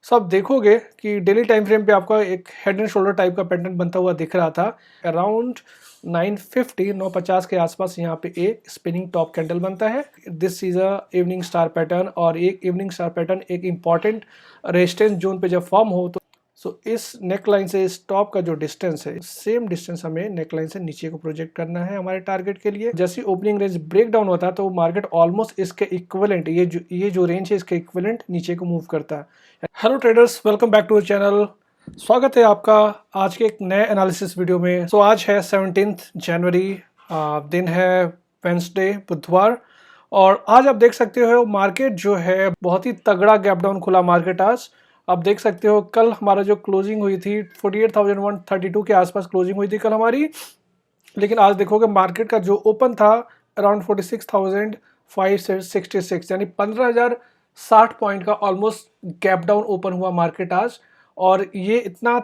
सो आप देखोगे कि डेली टाइम फ्रेम पे आपका एक हेड एंड शोल्डर टाइप का पैटर्न बनता हुआ दिख रहा था अराउंड 950 के आसपास। यहाँ पे एक स्पिनिंग टॉप कैंडल बनता है। This is a evening star pattern, और एक इवनिंग स्टार पैटर्न एक इंपॉर्टेंट रेजिस्टेंस जोन पे जब फॉर्म हो तो इस नेक लाइन से इस टॉप का जो डिस्टेंस है, सेम डिस्टेंस हमें नेक लाइन से नीचे को प्रोजेक्ट करना है हमारे टारगेट के लिए। जैसे ओपनिंग रेंज ब्रेक डाउन होता है तो मार्केट ऑलमोस्ट इसके इक्विवेलेंट, ये जो रेंज है इसके इक्विवेलेंट नीचे को मूव करता है। Hello traders, welcome back to the channel. स्वागत है आपका आज के एक नए एनालिसिस वीडियो में। आज है 17 जनवरी, दिन है वेंसडे, बुधवार, और आज आप देख सकते हो मार्केट जो है बहुत ही तगड़ा गैप डाउन खुला मार्केट आज। आप देख सकते हो कल हमारा जो क्लोजिंग हुई थी 48,132 के आसपास क्लोजिंग हुई थी कल हमारी, लेकिन आज देखोगे मार्केट का जो ओपन था अराउंड 46,566, यानी 15,060 पॉइंट का ऑलमोस्ट गैप डाउन ओपन हुआ मार्केट आज। और ये इतना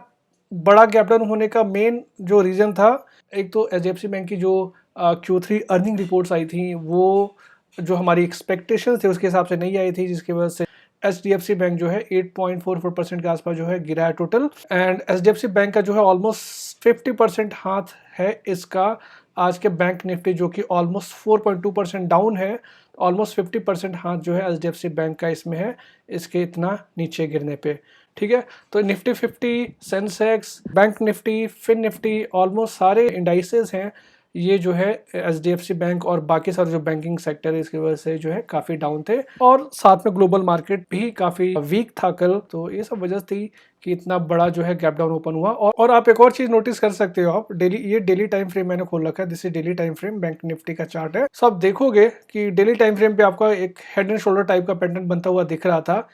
बड़ा गैप डाउन होने का मेन जो रीज़न था, एक तो एचडीएफसी बैंक की जो Q3 अर्निंग रिपोर्ट्स आई थी वो जो हमारी एक्सपेक्टेशंस थे उसके हिसाब से नहीं आई थी, जिसकी वजह से एचडीएफसी बैंक जो है 8.44% के आसपास जो है गिरा है टोटल। एंड एचडीएफसी बैंक का जो है ऑलमोस्ट 50% हाथ है इसका आज के बैंक निफ्टी, जो कि ऑलमोस्ट 4.2% डाउन है। ऑलमोस्ट 50% हाथ जो है एचडीएफसी बैंक का इसमें है, इसके इतना नीचे गिरने पे। ठीक है, तो Nifty 50, Sensex, bank Nifty, Fin Nifty, almost सारे इंडाइसेस हैं ये जो है एचडीएफसी बैंक और बाकी सारे जो बैंकिंग सेक्टर है इसकी वजह से जो है काफ़ी डाउन थे। और साथ में ग्लोबल मार्केट भी काफ़ी वीक था कल, तो ये सब वजह थी कि इतना बड़ा जो है गैप डाउन ओपन हुआ। और आप एक और चीज़ नोटिस कर सकते हो, आप ये डेली टाइम फ्रेम मैंने खोल रखा है, this is daily time frame, bank Nifty का चार्ट है। सब देखोगे कि डेली टाइम फ्रेम पे आपका एक हेड एंड शोल्डर टाइप का पैटर्न बनता हुआ दिख रहा था।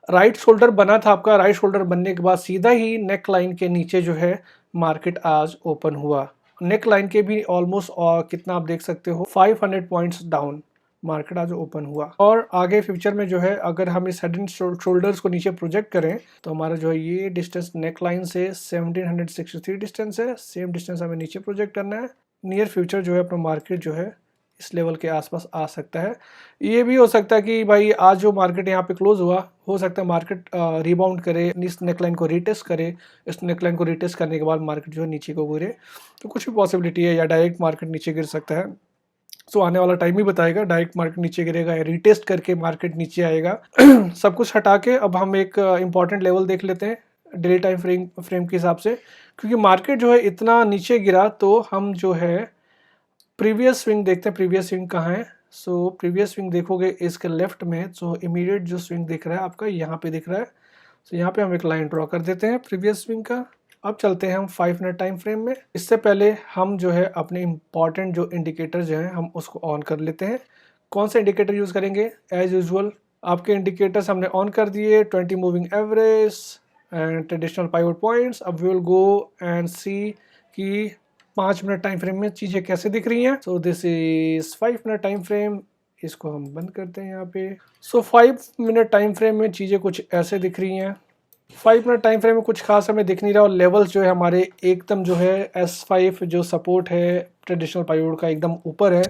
राइट शोल्डर बना था आपका, राइट शोल्डर बनने के बाद सीधा ही नेक लाइन के नीचे जो है मार्केट आज ओपन हुआ। नेक लाइन के भी ऑलमोस्ट कितना आप देख सकते हो 500 पॉइंट्स डाउन मार्केट आज ओपन हुआ। और आगे फ्यूचर में जो है अगर हम इस हेड एंड शोल्डर्स को नीचे प्रोजेक्ट करें तो हमारा जो है ये डिस्टेंस नेक लाइन से 1763 डिस्टेंस है, सेम डिस्टेंस हमें नीचे प्रोजेक्ट करना है। नियर फ्यूचर जो है अपना मार्केट जो है इस लेवल के आसपास आ सकता है। ये भी हो सकता है कि भाई आज जो मार्केट यहाँ पे क्लोज हुआ, हो सकता है मार्केट रिबाउंड करे, इस नेकलाइन को रीटेस्ट करे, इस नेकलाइन को रीटेस्ट करने के बाद मार्केट जो है नीचे को गिरे, तो कुछ भी पॉसिबिलिटी है, या डायरेक्ट मार्केट नीचे गिर सकता है। सो आने वाला टाइम ही बताएगा डायरेक्ट मार्केट नीचे गिरेगा या रीटेस्ट करके मार्केट नीचे आएगा। सब कुछ हटा के अब हम एक इंपॉर्टेंट लेवल देख लेते हैं डेली टाइम फ्रेम के हिसाब से, क्योंकि मार्केट जो है इतना नीचे गिरा तो हम जो है प्रीवियस स्विंग देखते हैं। प्रीवियस स्विंग कहाँ है? सो प्रीवियस स्विंग देखोगे इसके लेफ्ट में, सो इमीडिएट जो स्विंग दिख रहा है आपका यहाँ पे दिख रहा है। सो यहाँ पे हम एक लाइन ड्रॉ कर देते हैं प्रीवियस स्विंग का। अब चलते हैं हम 5 मिनट टाइम फ्रेम में। इससे पहले हम जो है अपने इंपॉर्टेंट जो इंडिकेटर जो है हम उसको ऑन कर लेते हैं। कौन सा इंडिकेटर यूज़ करेंगे? एज यूजल आपके इंडिकेटर्स हमने ऑन कर दिए, 20 moving average and traditional pivot points. अब वी विल गो एंड सी कि 5 मिनट टाइम फ्रेम में चीज़ें कैसे दिख रही हैं। So this is 5 minute time frame, इसको हम बंद करते हैं यहाँ पे। सो 5 मिनट टाइम फ्रेम में चीज़ें कुछ ऐसे दिख रही हैं। 5 मिनट टाइम फ्रेम में कुछ खास हमें दिख नहीं रहा, और लेवल्स जो है हमारे एकदम जो है S5 जो सपोर्ट है ट्रेडिशनल पाइवट का एकदम ऊपर है।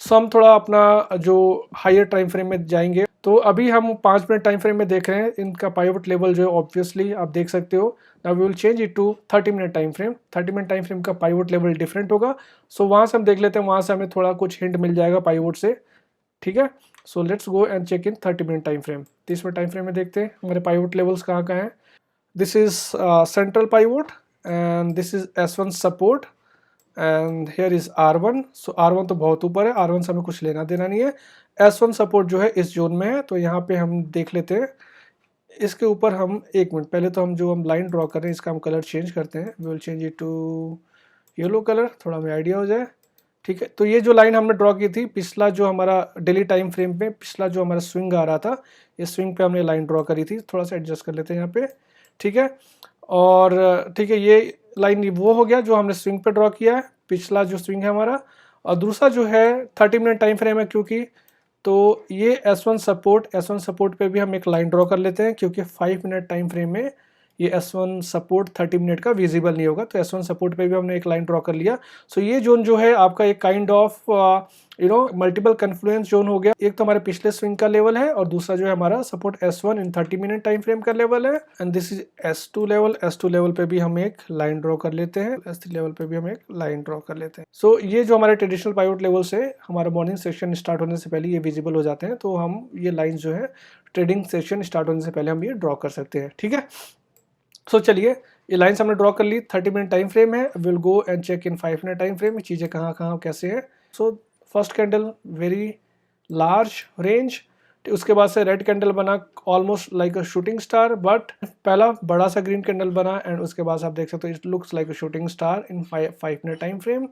सो हम थोड़ा अपना जो हायर टाइम फ्रेम में जाएंगे। तो अभी हम 5 मिनट टाइम फ्रेम में देख रहे हैं, इनका पाइवट लेवल जो है ऑब्वियसली आप देख सकते हो। Now we will change it to 30 minute time frame. 30 minute time frame का पाइवट लेवल डिफरेंट होगा। सो वहाँ से हम देख लेते हैं, वहाँ से हमें थोड़ा कुछ हिंट मिल जाएगा पाइवट से। ठीक है, so let's go and check in 30 minute time frame. 30 minute time frame में देखते हैं हमारे पाइवट लेवल्स कहाँ कहाँ हैं। This is central pivot and this is S1 support and here is R1। so R1 तो बहुत ऊपर है, R1 से हमें कुछ लेना देना नहीं है। S1 सपोर्ट जो है इस जोन में है, तो यहाँ पे हम देख लेते हैं। इसके ऊपर हम एक मिनट पहले तो हम लाइन ड्रॉ कर रहे हैं, इसका हम कलर चेंज करते हैं। We will change it to yellow colour, थोड़ा हमें आइडिया हो जाए। ठीक है, तो ये जो लाइन हमने ड्रॉ की थी पिछला जो हमारा डेली टाइम फ्रेम पे पिछला जो हमारा स्विंग आ रहा था, इस स्विंग पे हमने लाइन ड्रॉ करी थी। थोड़ा सा एडजस्ट कर लेते हैं यहाँ पे। ठीक है, और ठीक है, ये लाइन वो हो गया जो हमने स्विंग पे ड्रॉ किया है, पिछला जो स्विंग है हमारा। और दूसरा जो है 30 मिनट टाइम फ्रेम है क्योंकि, तो ये S1 सपोर्ट पे भी हम एक लाइन ड्रॉ कर लेते हैं, क्योंकि 5 मिनट टाइम फ्रेम में ये S1 सपोर्ट 30 मिनट का विजिबल नहीं होगा, तो S1 सपोर्ट पे भी हमने एक लाइन ड्रॉ कर लिया। सो ये जोन जो है आपका एक kind of multiple confluence zone हो गया। एक तो हमारे पिछले स्विंग का लेवल है और दूसरा जो है हमारा सपोर्ट S1 इन 30 मिनट टाइम फ्रेम का लेवल है, and this is S2 level. S2 level पे भी हम एक लाइन ड्रॉ कर लेते हैं, S3 लेवल पे भी हम एक लाइन ड्रॉ कर लेते हैं। सो ये जो हमारे ट्रेडिशनल पाइवट लेवल से हमारा मॉर्निंग सेशन स्टार्ट होने से पहले ये विजिबल हो जाते हैं, तो हम ये लाइन जो है ट्रेडिंग सेशन स्टार्ट होने से पहले हम ये ड्रॉ कर सकते हैं, ठीक है। सो चलिए ये लाइन्स हमने ड्रॉ कर ली, 30 मिनट टाइम फ्रेम है। Will go and check in 5 minute time frame चीज़ें कहाँ कहाँ कैसे है। So first candle very large range, उसके बाद से रेड कैंडल बना almost like a shooting star, but पहला बड़ा सा ग्रीन कैंडल बना एंड उसके बाद आप देख सकते हो it looks like a shooting star in 5 minute time frame.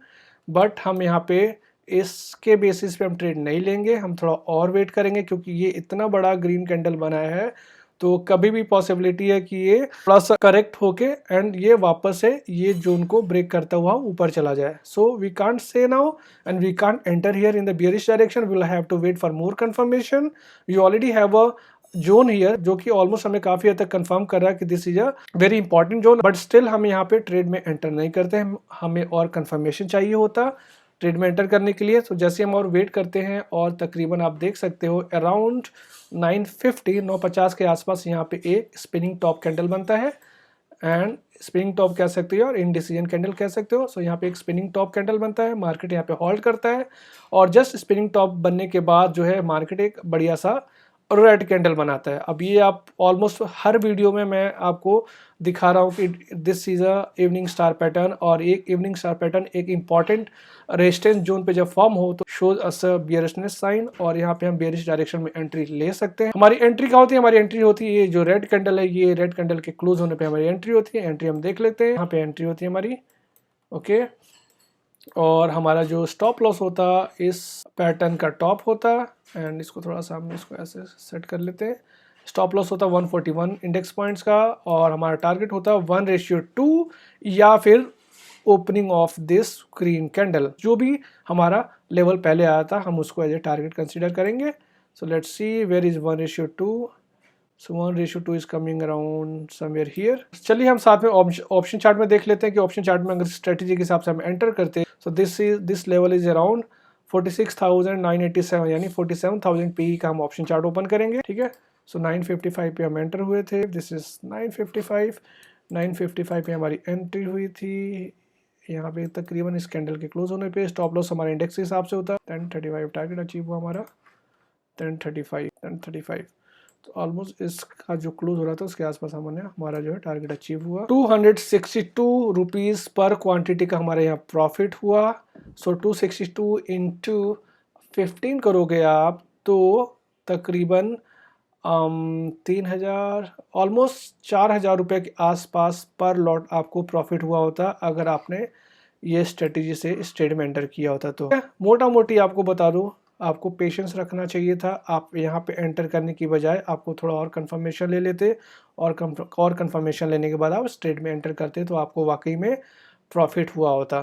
But हम यहाँ पे इसके बेसिस पे हम ट्रेड नहीं लेंगे, हम थोड़ा और वेट करेंगे, क्योंकि ये इतना बड़ा ग्रीन कैंडल बनाया है तो कभी भी पॉसिबिलिटी है कि ये थोड़ा सा करेक्ट होके एंड ये वापस से ये जोन को ब्रेक करता हुआ ऊपर चला जाए। So we can't say now and we can't enter here in the bearish direction, we will have to wait for more confirmation. You already have a zone here जो कि ऑलमोस्ट हमें काफी हद तक कंफर्म कर रहा है कि this is a very important zone, but still हम यहाँ पे ट्रेड में एंटर नहीं करते हैं, हमें और कंफर्मेशन चाहिए होता ट्रेड में एंटर करने के लिए। तो जैसे हम और वेट करते हैं और तकरीबन आप देख सकते हो अराउंड 950 के आसपास यहाँ पे एक स्पिनिंग टॉप कैंडल बनता है, एंड स्पिनिंग टॉप कह सकते हो और इंडिसीजन कैंडल कह सकते हो। सो यहाँ पे एक स्पिनिंग टॉप कैंडल बनता है, मार्केट यहाँ पे होल्ड करता है, और जस्ट स्पिनिंग टॉप बनने के बाद जो है मार्केट एक बढ़िया सा रेड कैंडल बनाता है। अब ये आप ऑलमोस्ट हर वीडियो में मैं आपको दिखा रहा हूँ कि this is a evening star pattern, और एक इवनिंग स्टार पैटर्न एक इंपॉर्टेंट रेजिस्टेंस जोन पे जब फॉर्म हो तो शोज अस अ बियरिशनेस साइन, और यहाँ पे हम बियरिश डायरेक्शन में एंट्री ले सकते हैं। हमारी एंट्री क्या होती है, हमारी एंट्री होती है ये जो रेड कैंडल है, ये रेड कैंडल के क्लोज होने पे हमारी एंट्री होती है। एंट्री हम देख लेते हैं, यहाँ पे एंट्री होती है हमारी, ओके। और हमारा जो स्टॉप लॉस होता इस पैटर्न का टॉप होता, एंड इसको थोड़ा सा हम इसको ऐसे सेट कर लेते हैं। स्टॉप लॉस होता 141 इंडेक्स पॉइंट्स का, और हमारा टारगेट होता 1:2 या फिर opening of this green candle. जो भी हमारा लेवल पहले आया था हम उसको एज ए टारगेट कंसीडर करेंगे। So let's see where is 1:2। So 1:2 is coming around somewhere here. चलिए हम साथ में ऑप्शन चार्ट में देख लेते हैं कि ऑप्शन चार्ट में अगर स्ट्रेटेजी के हिसाब से हम एंटर करते हैं, so this level is around 46,987 यानी 47,000 पी का हम ऑप्शन चार्ट ओपन करेंगे, ठीक है। सो 955 पे हम एंटर हुए थे, दिस इज 955 पे हमारी एंट्री हुई थी। यहाँ पे तकरीबन इस कैंडल के क्लोज होने पे स्टॉप लॉस हमारे इंडेक्स के हिसाब से होता है 1035, टारगेट अचीव हुआ हमारा 1035। तो ऑलमोस्ट इसका जो क्लोज हो रहा था उसके आसपास हमने हमारा जो है टारगेट अचीव हुआ। 262 रुपीज़ पर क्वांटिटी का हमारे यहाँ प्रॉफिट हुआ। सो 262 इंटू 15 करोगे आप तो तकरीबन 3,000 ऑलमोस्ट 4,000 रुपये के आसपास पर लॉट आपको प्रॉफिट हुआ होता अगर आपने ये स्ट्रेटेजी से इस ट्रेड में एंटर किया होता। तो मोटा मोटी आपको बता दूं, आपको पेशेंस रखना चाहिए था। आप यहाँ पे एंटर करने की बजाय आपको थोड़ा और कंफर्मेशन ले लेते, और कंफर्मेशन लेने के बाद आप इस ट्रेड में एंटर करते तो आपको वाकई में प्रॉफिट हुआ होता।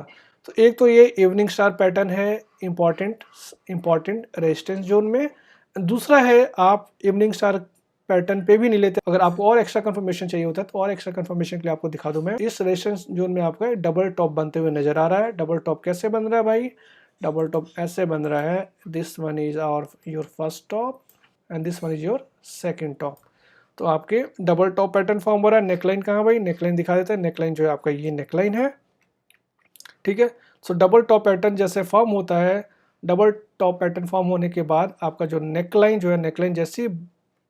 तो एक तो ये इवनिंग स्टार पैटर्न है इम्पॉर्टेंट रेजिस्टेंस जोन में। दूसरा है आप इवनिंग स्टार पैटर्न पे भी नहीं लेते, अगर आपको और एक्स्ट्रा कंफर्मेशन चाहिए होता है तो और एक्स्ट्रा कंफर्मेशन के लिए आपको दिखा दूं मैं। इस रेजिस्टेंस जोन में आपका डबल टॉप बनते हुए नजर आ रहा है। डबल टॉप कैसे बन रहा है भाई, डबल टॉप ऐसे बन रहा है, this one is your first top and this one is your second top. तो आपके डबल टॉप पैटर्न फॉर्म हो रहा है। नेकलाइन कहाँ भाई, नेकलाइन दिखा देता है। नेकलाइन जो है आपका ये नेकलाइन है, ठीक है। सो डबल टॉप पैटर्न जैसे फॉर्म होता है, डबल टॉप पैटर्न फॉर्म होने के बाद आपका जो नेकलाइन जो है, नेकलाइन जैसी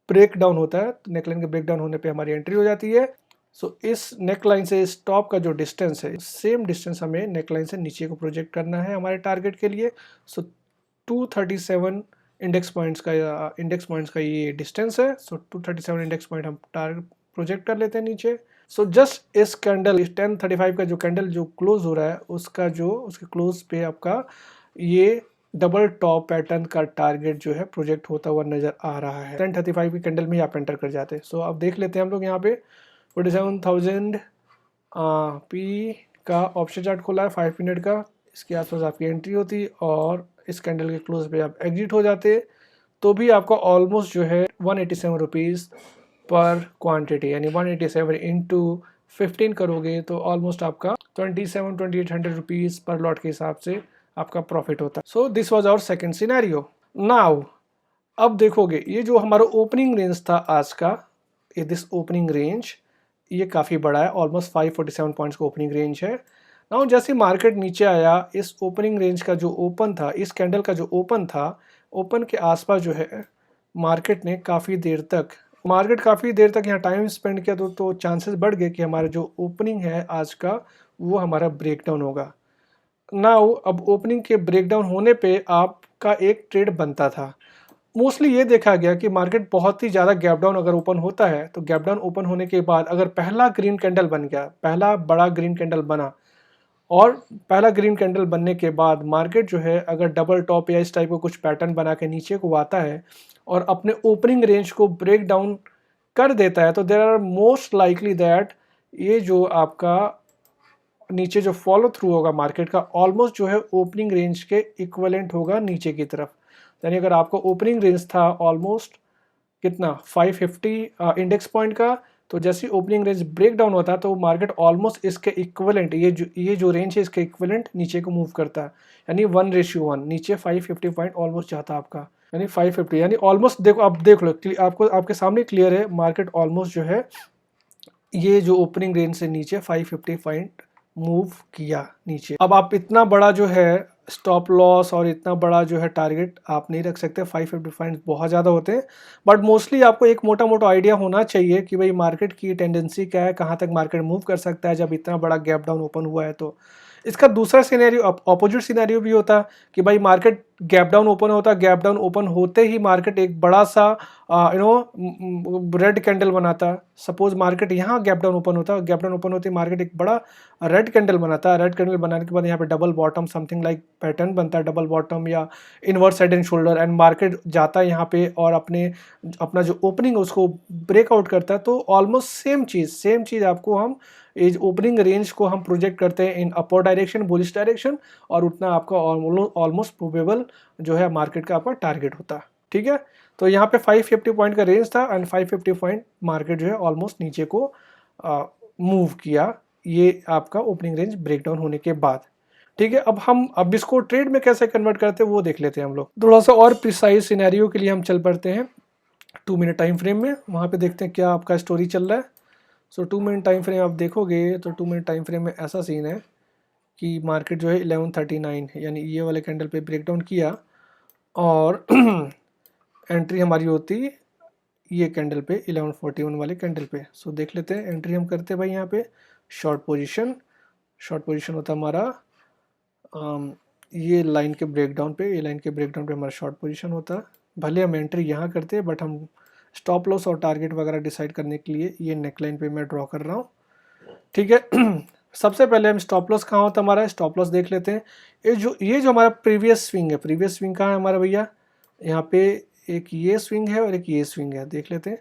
ब्रेक डाउन होता है तो नेकलाइन के ब्रेक डाउन होने पे हमारी एंट्री हो जाती है। सो इस नेकलाइन से इस टॉप का जो डिस्टेंस है, सेम डिस्टेंस हमें नेकलाइन से नीचे को प्रोजेक्ट करना है हमारे टारगेट के लिए। सो 237 इंडेक्स पॉइंट्स का ये डिस्टेंस है। सो 237 इंडेक्स पॉइंट हम टारगेट प्रोजेक्ट कर लेते हैं नीचे। सो जस्ट इस कैंडल, इस 1035 का जो कैंडल जो क्लोज हो रहा है उसके क्लोज पे आपका ये डबल टॉप पैटर्न का टारगेट जो है प्रोजेक्ट होता हुआ नजर आ रहा है। 1035 की कैंडल में आप एंटर कर जाते हैं। सो अब देख लेते हैं हम लोग यहाँ पे 47,000 पी का ऑप्शन चार्ट खोला है 5 मिनट का, इसके आसपास आपकी एंट्री होती और इस कैंडल के क्लोज पे आप एग्जिट हो जाते तो भी आपको ऑलमोस्ट जो है 187 रुपीज़ पर क्वांटिटी, यानी 187 इंटू 15 करोगे तो ऑलमोस्ट आपका 2800 रुपीज़ पर लॉट के हिसाब से आपका प्रॉफिट होता है। So this was our second scenario. Now अब देखोगे ये जो हमारा ओपनिंग रेंज था आज का, ये दिस ओपनिंग रेंज ये काफ़ी बड़ा है, ऑलमोस्ट 547 पॉइंट्स का ओपनिंग रेंज है। नाउ जैसे मार्केट नीचे आया, इस ओपनिंग रेंज का जो ओपन था, इस कैंडल का जो ओपन था, ओपन के आसपास जो है मार्केट ने काफ़ी देर तक यहाँ टाइम स्पेंड किया, तो चांसेस बढ़ गए कि हमारा जो ओपनिंग है आज का वो हमारा ब्रेकडाउन होगा। नाउ अब ओपनिंग के ब्रेकडाउन होने पे आपका एक ट्रेड बनता था। मोस्टली ये देखा गया कि मार्केट बहुत ही ज़्यादा गैप डाउन अगर ओपन होता है तो गैप डाउन ओपन होने के बाद अगर पहला ग्रीन कैंडल बन गया, पहला बड़ा ग्रीन कैंडल बना, और पहला ग्रीन कैंडल बनने के बाद मार्केट जो है अगर डबल टॉप या इस टाइप का कुछ पैटर्न बना के नीचे को आता है और अपने ओपनिंग रेंज को ब्रेक डाउन कर देता है, तो there are most likely that ये जो आपका नीचे जो फॉलो थ्रू होगा मार्केट का, ऑलमोस्ट जो है ओपनिंग रेंज के इक्वलेंट होगा नीचे की तरफ। यानी अगर आपका ओपनिंग रेंज था ऑलमोस्ट कितना 550 इंडेक्स पॉइंट का, तो जैसे ओपनिंग रेंज ब्रेक डाउन होता है तो मार्केट ऑलमोस्ट इसके इक्वलेंट, ये जो रेंज है इसके इक्वलेंट नीचे को मूव करता है, यानी 1:1 नीचे 550 पॉइंट ऑलमोस्ट जाता है आपका, यानी 550, यानी ऑलमोस्ट देखो, आप देख लो आपको आपके सामने क्लियर है, मार्केट ऑलमोस्ट जो है ये जो ओपनिंग रेंज से नीचे 550 पॉइंट मूव किया नीचे। अब आप इतना बड़ा जो है स्टॉप लॉस और इतना बड़ा जो है टारगेट आप नहीं रख सकते, 550 पॉइंट बहुत ज़्यादा होते हैं, बट मोस्टली आपको एक मोटा मोटा आइडिया होना चाहिए कि भाई मार्केट की टेंडेंसी क्या है, कहाँ तक मार्केट मूव कर सकता है जब इतना बड़ा गैप डाउन ओपन हुआ है। तो इसका दूसरा सिनेरियो, अपोजिट सिनेरियो भी होता कि भाई मार्केट गैप डाउन ओपन होता, गैप डाउन ओपन होते ही मार्केट एक बड़ा सा रेड कैंडल बनाता। सपोज मार्केट यहाँ गैप डाउन ओपन होता, गैप डाउन ओपन होते मार्केट एक बड़ा रेड कैंडल बनाता है, रेड कैंडल बनाने के बाद यहाँ पे double bottom something like pattern बनता है, डबल बॉटम या inverse head and shoulder, and market जाता है यहाँ पे और अपना जो ओपनिंग उसको ब्रेकआउट करता है। तो ऑलमोस्ट सेम चीज़ आपको हम इस ओपनिंग रेंज को हम प्रोजेक्ट करते हैं इन अपर डायरेक्शन, बुलिश डायरेक्शन, और उतना आपका ऑलमोस्ट प्रोबेबल जो है मार्केट का आपका टारगेट होता है। ठीक है, तो यहाँ पे 550 पॉइंट का रेंज था एंड 550 पॉइंट मार्केट जो है ऑलमोस्ट नीचे को मूव किया, ये आपका ओपनिंग रेंज ब्रेकडाउन होने के बाद। ठीक है, अब इसको ट्रेड में कैसे कन्वर्ट करते हैं वो देख लेते हैं हम लोग। थोड़ा सा और प्रिसाइज सिनेरियो के लिए हम चल पड़ते हैं 2 मिनट टाइम फ्रेम में, वहाँ पे देखते हैं क्या आपका स्टोरी चल रहा है। सो 2 मिनट टाइम फ्रेम आप देखोगे तो 2 मिनट टाइम फ्रेम में ऐसा सीन है कि मार्केट जो है 1139 यानी ये वाले कैंडल पे ब्रेकडाउन किया और एंट्री हमारी होती ये कैंडल पे 1141 वाले कैंडल पे। सो देख लेते हैं, एंट्री हम करते हैं भाई यहाँ पे शॉर्ट पोजीशन होता हमारा ये लाइन के ब्रेकडाउन पे, हमारा शॉर्ट पोजीशन होता। भले हम एंट्री यहाँ करते हैं बट हम स्टॉप लॉस और टारगेट वगैरह डिसाइड करने के लिए ये नेकलाइन पे मैं ड्रॉ कर रहा हूँ। ठीक है, सबसे पहले हम स्टॉप लॉस कहाँ होता है हमारा, स्टॉप लॉस देख लेते हैं। ये जो हमारा प्रीवियस स्विंग कहाँ है हमारा भैया, यहाँ पे एक ये स्विंग है और एक ये स्विंग है, देख लेते हैं।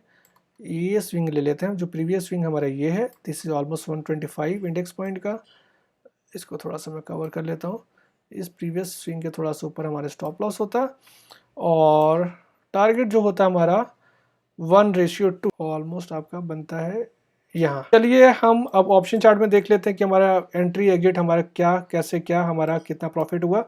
ये स्विंग ले लेते हैं, जो प्रीवियस स्विंग हमारा ये है, this is almost 125 index point का। इसको थोड़ा सा मैं कवर कर लेता हूँ। इस प्रीवियस स्विंग के थोड़ा सा ऊपर हमारा स्टॉप लॉस होता और टारगेट जो होता है हमारा 1:2 ऑलमोस्ट आपका बनता है यहाँ। चलिए हम अब ऑप्शन चार्ट में देख लेते हैं कि हमारा एंट्री एग्जिट हमारा क्या हमारा कितना प्रॉफिट हुआ।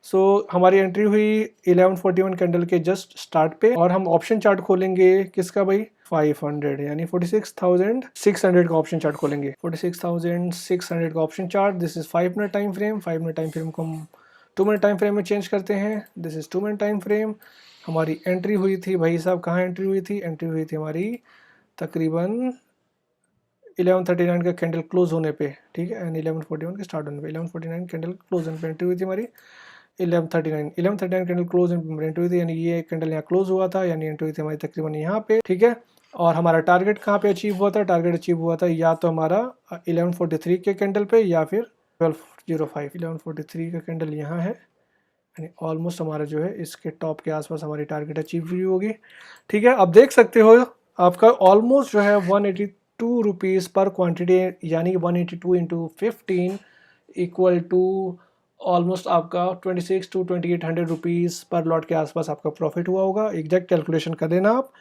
सो हमारी एंट्री हुई 1141 कैंडल के जस्ट स्टार्ट पे, और हम ऑप्शन चार्ट खोलेंगे किसका भाई, 500 यानी 46,600 का ऑप्शन चार्ट खोलेंगे, 46,600 का option chart. This is 5 minute time frame, 5 minute time frame को हम 2 मिनट टाइम फ्रेम में चेंज करते हैं। This is 2 minute time frame. हमारी एंट्री हुई थी भाई साहब, कहाँ एंट्री हुई थी, एंट्री हुई थी हमारी तकरीबन 1139 का कैंडल क्लोज होने पे। ठीक है, एंड 1141 के स्टार्ट होने पे 1149 कैंडल क्लोज होने पे एंट्री हुई थी हमारी 1139 कैंडल क्लोज एंट्री हुई थी, यानी ये कैंडल यहाँ क्लोज हुआ था, यानी एंट्री हुई थी हमारी तकरीबन यहाँ पे। ठीक है, और हमारा टारगेट कहाँ पे अचीव हुआ था, टारगेट अचीव हुआ था या तो हमारा 1143 के कैंडल पे या फिर 1205। 1143 का कैंडल यहाँ है, यानी ऑलमोस्ट हमारा जो है इसके टॉप के आसपास हमारी टारगेट अचीव हुई होगी। ठीक है, अब देख सकते हो आपका ऑलमोस्ट जो है 182 रुपीज़ पर क्वांटिटी, यानी 182 इंटू 15 इक्वल टू ऑलमोस्ट आपका 26 to 2800 रुपीज़ पर लॉट के आसपास आपका प्रॉफिट हुआ होगा। एग्जैक्ट कैलकुलेशन कर देना आप।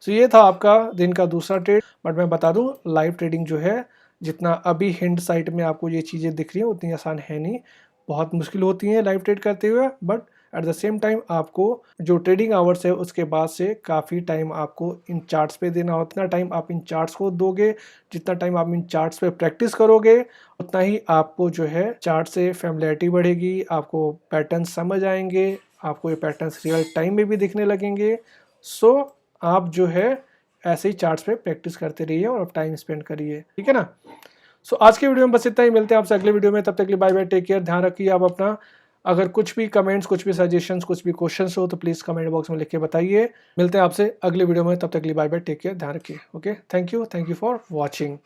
सो ये था आपका दिन का दूसरा ट्रेड। बट मैं बता दूं, लाइव ट्रेडिंग जो है, जितना अभी हिंट साइट में आपको ये चीज़ें दिख रही हैं उतनी आसान है नहीं, बहुत मुश्किल होती हैं लाइव ट्रेड करते हुए। But at the same time आपको जो ट्रेडिंग आवर्स है उसके बाद से काफ़ी टाइम आपको इन चार्ट्स पे देना, उतना टाइम आप इन चार्ट्स को दोगे, जितना टाइम आप इन चार्ट्स पे प्रैक्टिस करोगे उतना ही आपको जो है चार्ट से फैमिलियरिटी बढ़ेगी, आपको पैटर्न समझ आएंगे, आपको ये पैटर्न्स रियल टाइम में भी दिखने लगेंगे। सो आप जो है ऐसे ही चार्ट्स पे प्रैक्टिस करते रहिए और आप टाइम स्पेंड करिए, ठीक है ना। सो आज के वीडियो में बस इतना ही, मिलते हैं आपसे अगले वीडियो में, तब तक के लिए बाय बाय, टेक केयर, ध्यान रखिए आप अपना। अगर कुछ भी कमेंट्स, कुछ भी सजेशंस, कुछ भी क्वेश्चंस हो तो प्लीज़ कमेंट बॉक्स में लिख के बताइए। मिलते हैं आपसे अगले वीडियो में, तब तक के लिए बाय बाय, टेक केयर, ध्यान रखिए। Okay, thank you for watching.